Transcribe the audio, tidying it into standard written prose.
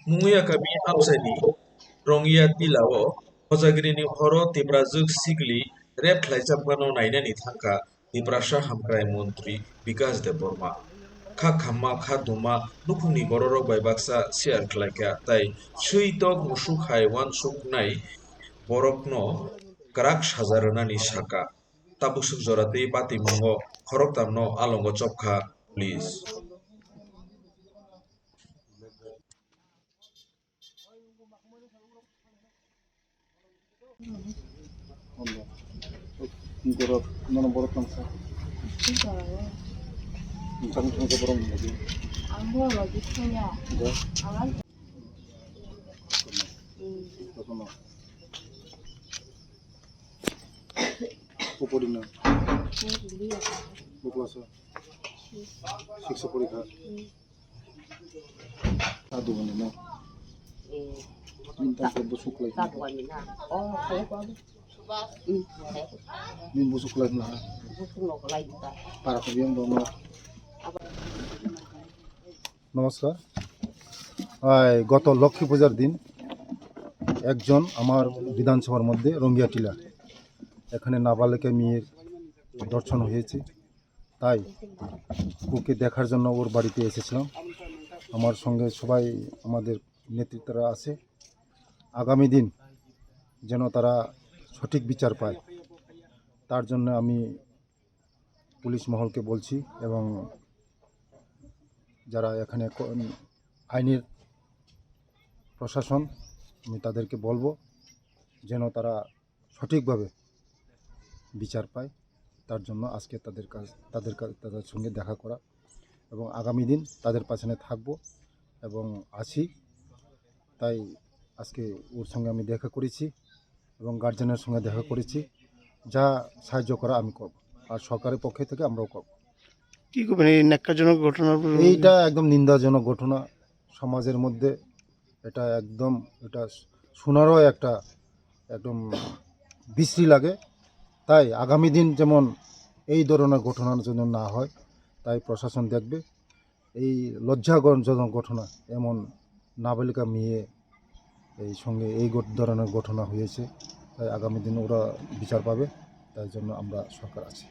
Munguya kami amsani rongya tilao hojagrini horo tibrajuk sigli rep khlaijapgano nainani thangka tibrasha hamkrai mantri Bikas Deborma kha khamma kha duma nukhungni bororok bai baksa share khlaika tai suitok musuk hai wansuk nai borokno karak sajarani saka tabusuk jorati patimongo khoroktamno alongo chopkha please. Gorok mana borok bangsa tang tang ke borong lagi enggak kono উপরিনা বকলাসা শিক্ষা পরীক্ষা সাধু বনে না minta busuk lagi Satuan mina. Oh, saya kau. min busuk lagi na Busuk no kalai kita. para kabiang dono নমস্কার গত লক্ষ্মী পূজার দিন একজন আমার বিধানসভার মধ্যে রঙ্গিয়া টিলা এখানে নাবালিকা মেয়ের দর্শন হয়েছে তাই ওকে দেখার জন্য ওর বাড়িতে এসেছিলাম আমার সঙ্গে সবাই আমাদের নেতৃত্বরা আছে আগামী দিন যেন তারা সঠিক বিচার পায় তার জন্য আমি পুলিশ মহলকে বলছি এবং যারা এখানে আইনের প্রশাসন আমি তাদেরকে বলবো যেন তারা সঠিকভাবে বিচার পায় তার জন্য আজকে তাদের সঙ্গে দেখা করা এবং আগামী দিন তাদের পাশে থাকবো এবং আছি তাই আজকে ওর সঙ্গে আমি দেখা করেছি এবং গার্জেনের সঙ্গে দেখা করেছি যা সাহায্য করা আমি করব আর সরকারের পক্ষ থেকে আমরাও করব কি করবেন এই ন্যাক্কারজনক ঘটনা এইটা একদম নিন্দাজনক ঘটনা সমাজের মধ্যে এটা একদম এটা শোনারও একটা একদম বিশ্রী লাগে তাই আগামী দিন যেমন এই ধরনের ঘটনার জন্য না হয় তাই প্রশাসন দেখবে এই লজ্জাজনক ঘটনা এমন নাবালিকা মেয়ে এই সঙ্গে এই ধরনের ঘটনা হয়েছে তাই আগামী দিন ওরা বিচার পাবে তাই জন্য আমরা সরকার আছি